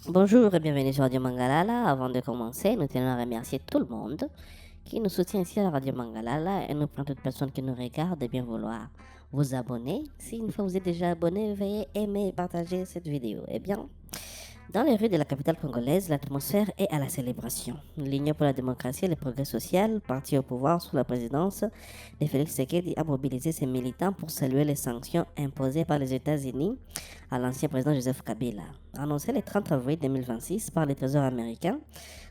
Bonjour et bienvenue sur Radio Mangalala. Avant de commencer, nous tenons à remercier tout le monde qui nous soutient ici à la Radio Mangalala et nous prend toute personne qui nous regarde de bien vouloir vous abonner. Si une fois vous êtes déjà abonné, veuillez aimer et partager cette vidéo. Eh bien, dans les rues de la capitale congolaise, l'atmosphère est à la célébration. L'Union pour la démocratie et le progrès social, parti au pouvoir sous la présidence de Félix Tshisekedi, a mobilisé ses militants pour saluer les sanctions imposées par les États-Unis à l'ancien président Joseph Kabila. Annoncé le 30 avril 2026 par les trésors américains,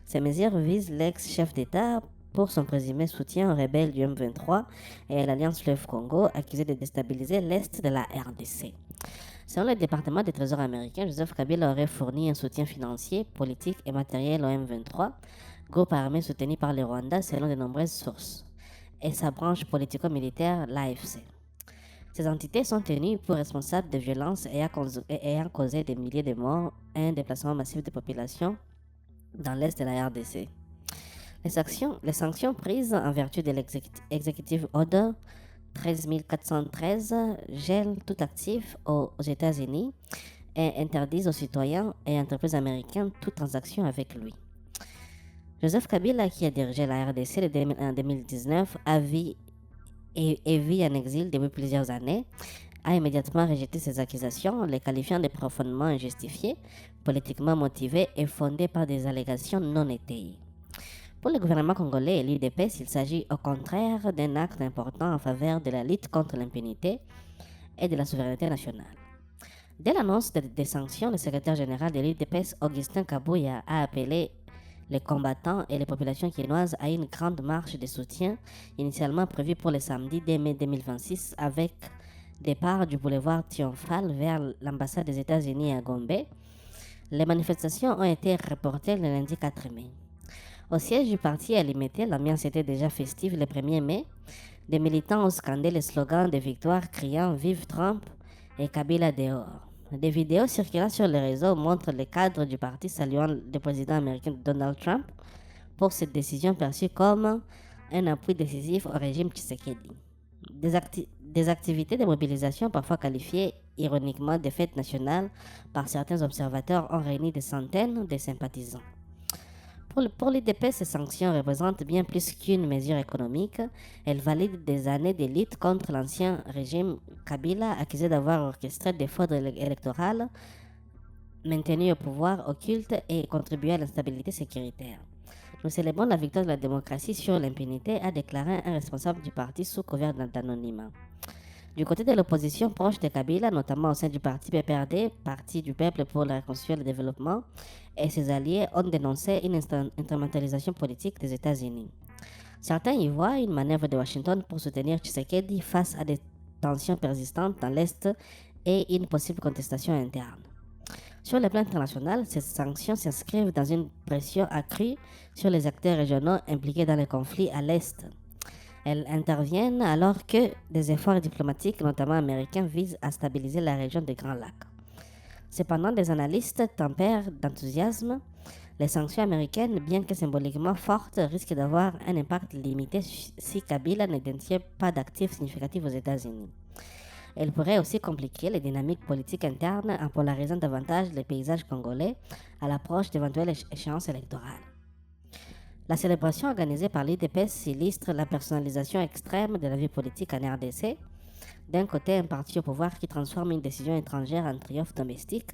ces mesures visent l'ex-chef d'État pour son présumé soutien aux rebelles du M23 et à l'Alliance Fleuve Congo, accusés de déstabiliser l'Est de la RDC. Selon le département des trésors américains, Joseph Kabila aurait fourni un soutien financier, politique et matériel au M23, groupe armé soutenu par le Rwanda selon de nombreuses sources, et sa branche politico-militaire, l'AFC. Ces entités sont tenues pour responsables de violences ayant causé des milliers de morts et un déplacement massif de population dans l'est de la RDC. Les sanctions prises en vertu de l'executive order 13413 gèlent tout actif aux États-Unis et interdisent aux citoyens et entreprises américaines toute transaction avec lui. Joseph Kabila, qui a dirigé la RDC en 2019, vit en exil depuis plusieurs années, a immédiatement rejeté ces accusations, les qualifiant de profondément injustifiées, politiquement motivées et fondées par des allégations non étayées. Pour le gouvernement congolais et l'UDPS, il s'agit au contraire d'un acte important en faveur de la lutte contre l'impunité et de la souveraineté nationale. Dès l'annonce des sanctions, le secrétaire général de l'UDPS, Augustin Kabouya, a appelé les combattants et les populations quinoises à une grande marche de soutien, initialement prévue pour le samedi 2 mai 2026, avec départ du boulevard Triomphal vers l'ambassade des États-Unis à Gombe. Les manifestations ont été reportées le lundi 4 mai. Au siège du parti à Limité, l'ambiance était déjà festive le 1er mai. Des militants ont scandé les slogans de victoire criant Vive Trump et Kabila dehors. Des vidéos circulant sur les réseaux montrent les cadres du parti saluant le président américain Donald Trump pour cette décision perçue comme un appui décisif au régime Tshisekedi. Des activités de mobilisation, parfois qualifiées ironiquement de fêtes nationales par certains observateurs, ont réuni des centaines de sympathisants. Pour l'IDP, ces sanctions représentent bien plus qu'une mesure économique. Elles valident des années de lutte contre l'ancien régime Kabila, accusé d'avoir orchestré des fraudes électorales, maintenu au pouvoir occulte et contribué à l'instabilité sécuritaire. Nous célébrons la victoire de la démocratie sur l'impunité, a déclaré un responsable du parti sous couvert d'anonymat. Du côté de l'opposition proche de Kabila, notamment au sein du parti PPRD, Parti du peuple pour la reconstruction et le développement, et ses alliés ont dénoncé une instrumentalisation politique des États-Unis. Certains y voient une manœuvre de Washington pour soutenir Tshisekedi face à des tensions persistantes dans l'Est et une possible contestation interne. Sur le plan international, ces sanctions s'inscrivent dans une pression accrue sur les acteurs régionaux impliqués dans les conflits à l'Est. Elles interviennent alors que des efforts diplomatiques, notamment américains, visent à stabiliser la région des Grands Lacs. Cependant, des analystes tempèrent d'enthousiasme. Les sanctions américaines, bien que symboliquement fortes, risquent d'avoir un impact limité si Kabila ne détient pas d'actifs significatifs aux États-Unis. Elles pourraient aussi compliquer les dynamiques politiques internes en polarisant davantage les paysages congolais à l'approche d'éventuelles échéances électorales. La célébration organisée par l'IDPS illustre la personnalisation extrême de la vie politique en RDC. D'un côté, un parti au pouvoir qui transforme une décision étrangère en triomphe domestique,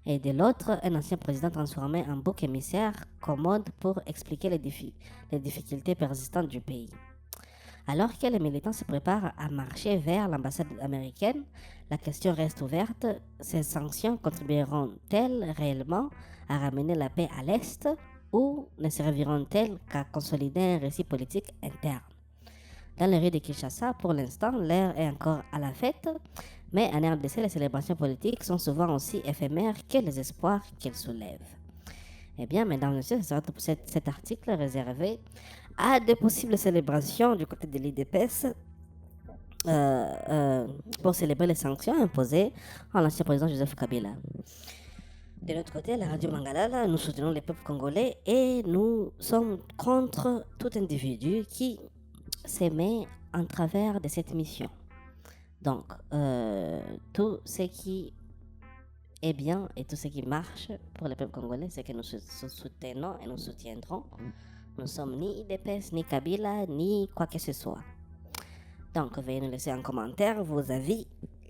et de l'autre, un ancien président transformé en bouc émissaire commode pour expliquer les difficultés persistantes du pays. Alors que les militants se préparent à marcher vers l'ambassade américaine, la question reste ouverte. Ces sanctions contribueront-elles réellement à ramener la paix à l'Est ou ne serviront-elles qu'à consolider un récit politique interne? Dans les rues de Kinshasa, pour l'instant, l'air est encore à la fête, mais en RDC, les célébrations politiques sont souvent aussi éphémères que les espoirs qu'elles soulèvent. Eh bien, mesdames et messieurs, c'est pour cet article réservé à de possibles célébrations du côté de l'IDPS pour célébrer les sanctions imposées à l'ancien président Joseph Kabila. De l'autre côté, la radio Mangalala, nous soutenons les peuples congolais et nous sommes contre tout individu qui s'émet en travers de cette mission. Donc, tout ce qui est bien et tout ce qui marche pour le peuple congolais, c'est que nous soutenons et nous soutiendrons. Nous sommes ni IDPS, ni Kabila, ni quoi que ce soit. Donc, veuillez nous laisser en commentaire vos avis